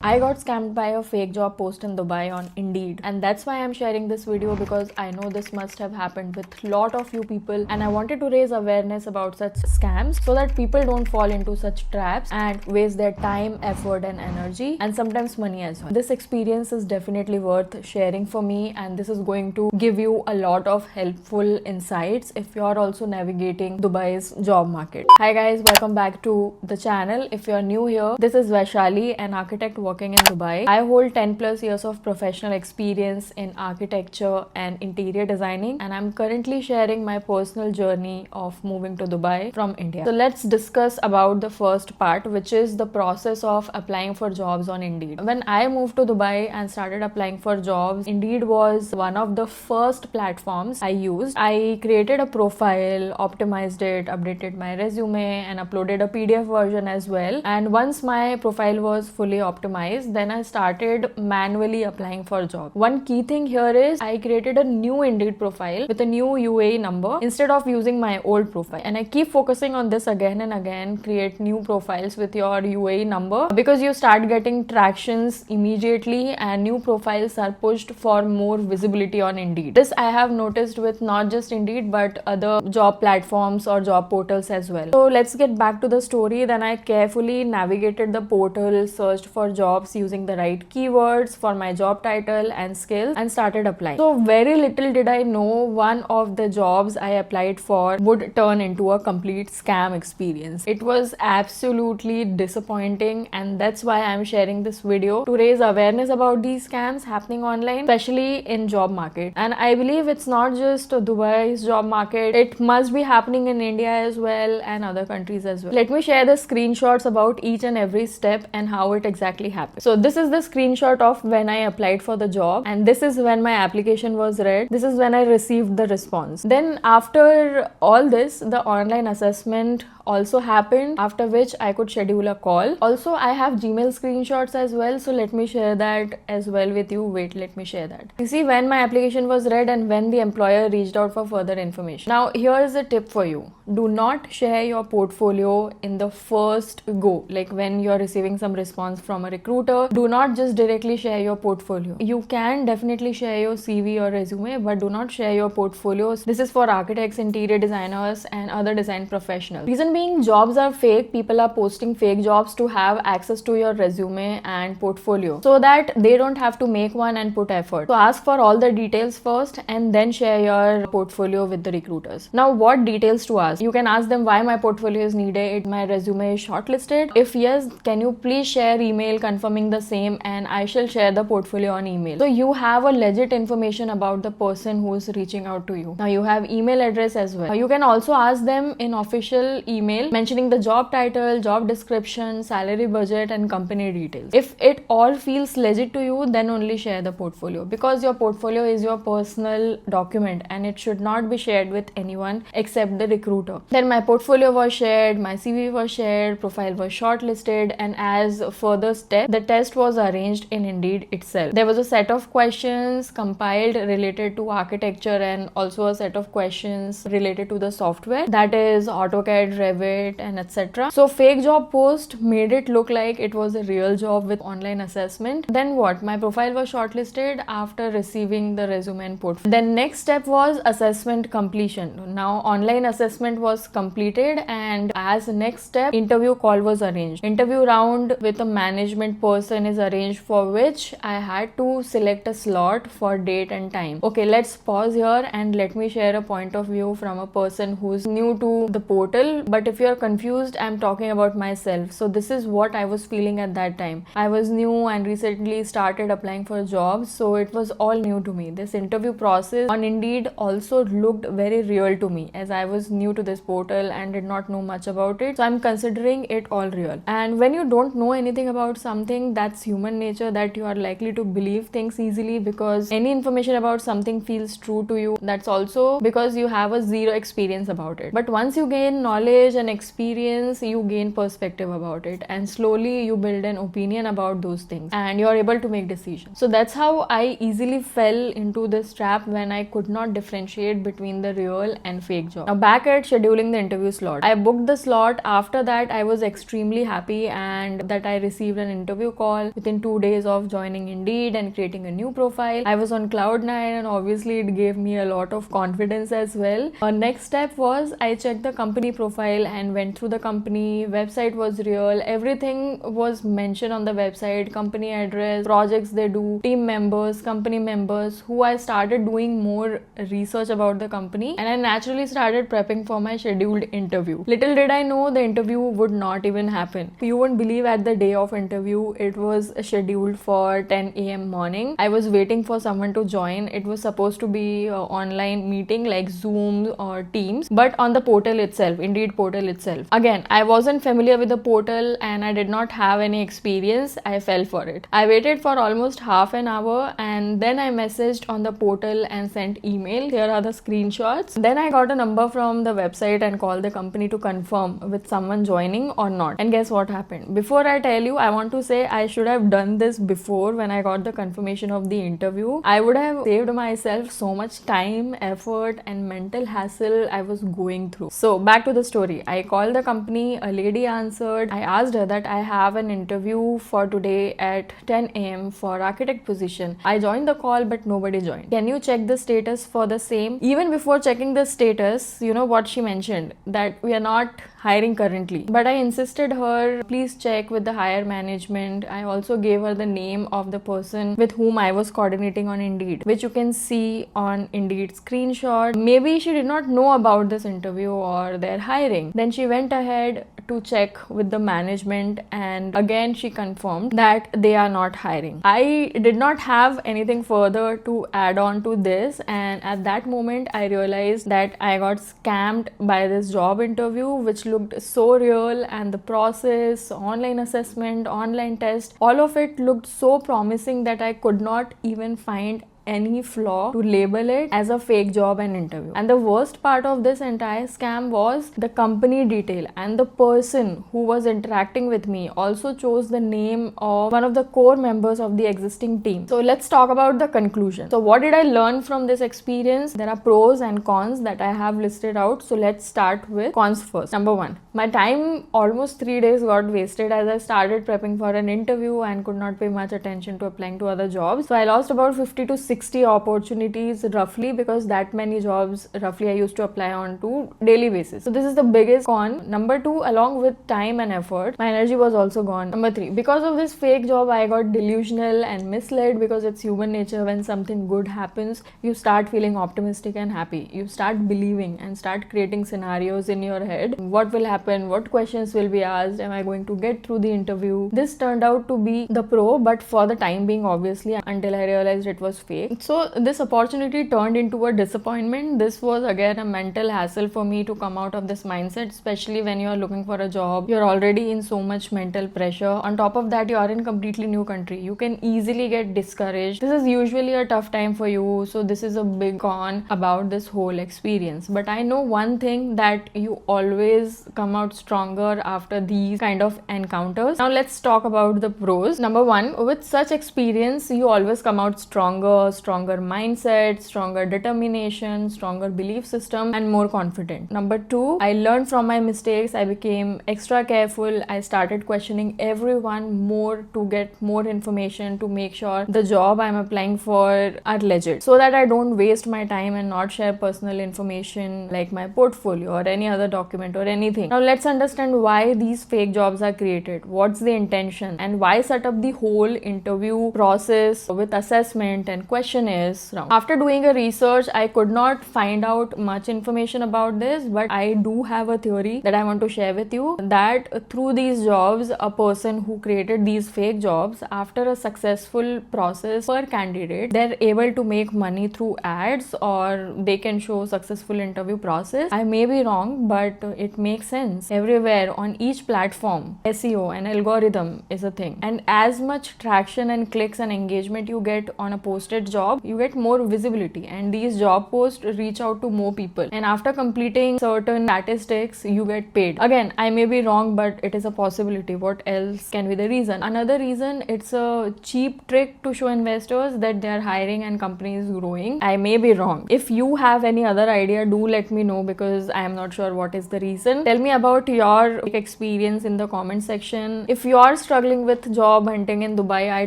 I got scammed by a fake job post in Dubai on Indeed, and that's why I'm sharing this video because I know this must have happened with a lot of you people, and I wanted to raise awareness about such scams so that people don't fall into such traps and waste their time, effort, and energy, and sometimes money as well. This experience is definitely worth sharing for me, and this is going to give you a lot of helpful insights if you're also navigating Dubai's job market. Hi guys, welcome back to the channel. If you're new here, this is Vaishali, an architect working in Dubai. I hold 10 plus years of professional experience in architecture and interior designing, and I'm currently sharing my personal journey of moving to Dubai from India. So let's discuss about the first part, which is the process of applying for jobs on Indeed. When I moved to Dubai and started applying for jobs, Indeed was one of the first platforms I used. I created a profile, optimized it, updated my resume, and uploaded a PDF version as well. And once my profile was fully optimized, then I started manually applying for jobs. One key thing here is I created a new Indeed profile with a new UAE number instead of using my old profile. And I keep focusing on this again and again, create new profiles with your UAE number, because you start getting tractions immediately and new profiles are pushed for more visibility on Indeed. This I have noticed with not just Indeed but other job platforms or job portals as well. So let's get back to the story. Then I carefully navigated the portal, searched for jobs using the right keywords for my job title and skills, and started applying. So very little did I know one of the jobs I applied for would turn into a complete scam experience. It was absolutely disappointing, and that's why I'm sharing this video to raise awareness about these scams happening online, especially in job market. And I believe it's not just Dubai's job market, it must be happening in India as well and other countries as well. Let me share the screenshots about each and every step and how it exactly happened. So this is the screenshot of when I applied for the job, and this is when my application was read. This is when I received the response. Then after all this, the online assessment also happened, after which I could schedule a call. Also, I have Gmail screenshots as well, so let me share that as well with you. Wait, let me share that. You see when my application was read and when the employer reached out for further information. Now here is a tip for you. Do not share your portfolio in the first go. Like when you're receiving some response from a recruiter, do not just directly share your portfolio. You can definitely share your CV or resume, but do not share your portfolios. This is for architects, interior designers, and other design professionals. Reason being, jobs are fake. People are posting fake jobs to have access to your resume and portfolio so that they don't have to make one and put effort. So ask for all the details first and then share your portfolio with the recruiters. Now what details to ask? You can ask them why my portfolio is needed, my resume is shortlisted. If yes, can you please share email confirming the same, and I shall share the portfolio on email. So you have a legit information about the person who is reaching out to you. Now you have email address as well. You can also ask them in official email mentioning the job title, job description, salary budget, and company details. If it all feels legit to you, then only share the portfolio, because your portfolio is your personal document and it should not be shared with anyone except the recruiter. Then my portfolio was shared, my CV was shared, profile was shortlisted, and as a further step, the test was arranged in Indeed itself. There was a set of questions compiled related to architecture and also a set of questions related to the software, that is AutoCAD, Revit, and etc. So fake job post made it look like it was a real job with online assessment. Then what? My profile was shortlisted after receiving the resume and portfolio. Then next step was assessment completion. Now online assessment was completed, and as next step, interview call was arranged. Interview round with a management person is arranged, for which I had to select a slot for date and time. Okay, let's pause here and let me share a point of view from a person who's new to the portal. But if you're confused, I'm talking about myself. So this is what I was feeling at that time. I was new and recently started applying for jobs, so it was all new to me. This interview process on Indeed also looked very real to me, as I was new to this portal and did not know much about it. So I'm considering it all real. And when you don't know anything about something, that's human nature, that you are likely to believe things easily because any information about something feels true to you. That's also because you have a zero experience about it. But once you gain knowledge, knowledge and experience, you gain perspective about it, and slowly you build an opinion about those things and you're able to make decisions. So that's how I easily fell into this trap when I could not differentiate between the real and fake job. Now back at scheduling the interview slot, I booked the slot. After that, I was extremely happy and that I received an interview call within 2 days of joining Indeed and creating a new profile. I was on cloud 9 and obviously it gave me a lot of confidence as well. Our next step was I checked the company profile and went through the company. Website was real. Everything was mentioned on the website: company address, projects they do, team members, company members, who I started doing more research about the company, and I naturally started prepping for my scheduled interview. Little did I know the interview would not even happen. You won't believe, at the day of interview, it was scheduled for 10 a.m. morning. I was waiting for someone to join. It was supposed to be an online meeting like Zoom or Teams, but on the portal itself, Indeed portal itself. Again, I wasn't familiar with the portal and I did not have any experience. I fell for it. I waited for almost half an hour and then I messaged on the portal and sent email. Here are the screenshots. Then I got a number from the website and called the company to confirm with someone joining or not. And guess what happened? Before I tell you, I want to say I should have done this before when I got the confirmation of the interview. I would have saved myself so much time, effort and mental hassle I was going through. So back to the story. I called the company, a lady answered. I asked her that I have an interview for today at 10 a.m. for architect position. I joined the call but nobody joined. Can you check the status for the same? Even before checking the status, you know what she mentioned? That we are not hiring currently. But I insisted her, please check with the higher management. I also gave her the name of the person with whom I was coordinating on Indeed, which you can see on Indeed screenshot. Maybe she did not know about this interview or their hiring. Then she went ahead to check with the management and again she confirmed that they are not hiring. I did not have anything further to add on to this, and at that moment I realized that I got scammed by this job interview, which looked so real, and the process, online assessment, online test, all of it looked so promising that I could not even find any flaw to label it as a fake job and interview. And the worst part of this entire scam was the company detail, and the person who was interacting with me also chose the name of one of the core members of the existing team. So let's talk about the conclusion. So what did I learn from this experience? There are pros and cons that I have listed out. So let's start with cons first. Number one, my time, almost 3 days, got wasted as I started prepping for an interview and could not pay much attention to applying to other jobs. So I lost about 50 to 60 opportunities roughly, because that many jobs roughly I used to apply on to daily basis. So this is the biggest con. Number two, along with time and effort, my energy was also gone. Number three, because of this fake job, I got delusional and misled, because it's human nature. When something good happens, you start feeling optimistic and happy. You start believing and start creating scenarios in your head. What will happen? What questions will be asked? Am I going to get through the interview? This turned out to be the pro, but for the time being, obviously, until I realized it was fake. So this opportunity turned into a disappointment. This was again a mental hassle for me to come out of this mindset, especially when you are looking for a job. You're already in so much mental pressure. On top of that, you are in completely new country. You can easily get discouraged. This is usually a tough time for you. So this is a big con about this whole experience. But I know one thing, that you always come out stronger after these kind of encounters. Now let's talk about the pros. Number one, with such experience, you always come out stronger mindset, stronger determination, stronger belief system, and more confident. Number two, I learned from my mistakes. I became extra careful. I started questioning everyone more to get more information, to make sure the job I'm applying for are legit, so that I don't waste my time and not share personal information like my portfolio or any other document or anything. Now let's understand why these fake jobs are created. What's the intention, and why set up the whole interview process with assessment and questionnaires round. After doing a research, I could not find out much information about this, but I do have a theory that I want to share with you, that through these jobs, a person who created these fake jobs, after a successful process per candidate, they're able to make money through ads, or they can show successful interview process. I may be wrong, but it makes sense. Everywhere on each platform, SEO and algorithm is a thing, and as much traction and clicks and engagement you get on a posted job, you get more visibility, and these job posts reach out to more people, and after completing certain statistics you get paid. Again, I may be wrong, but it is a possibility. What else can be the reason? Another reason, it's a cheap trick to show investors that they are hiring and company is growing. I may be wrong. If you have any other idea, do let me know, because I am not sure what is the reason. Tell me about your experience in the comment section. If you are struggling with job hunting in Dubai, I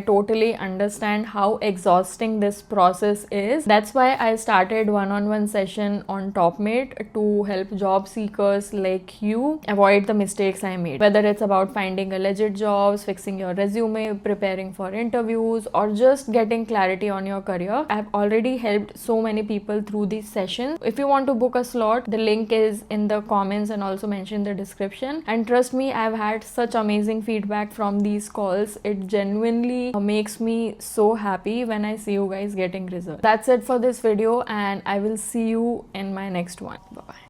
totally understand how exhausting this process is. That's why I started one-on-one session on Topmate to help job seekers like you avoid the mistakes I made. Whether it's about finding a legit jobs, fixing your resume, preparing for interviews, or just getting clarity on your career, I've already helped so many people through these sessions. If you want to book a slot, the link is in the comments and also mentioned in the description. And trust me, I've had such amazing feedback from these calls. It genuinely makes me so happy when I see you guys getting results. That's it for this video, and I will see you in my next one. Bye bye.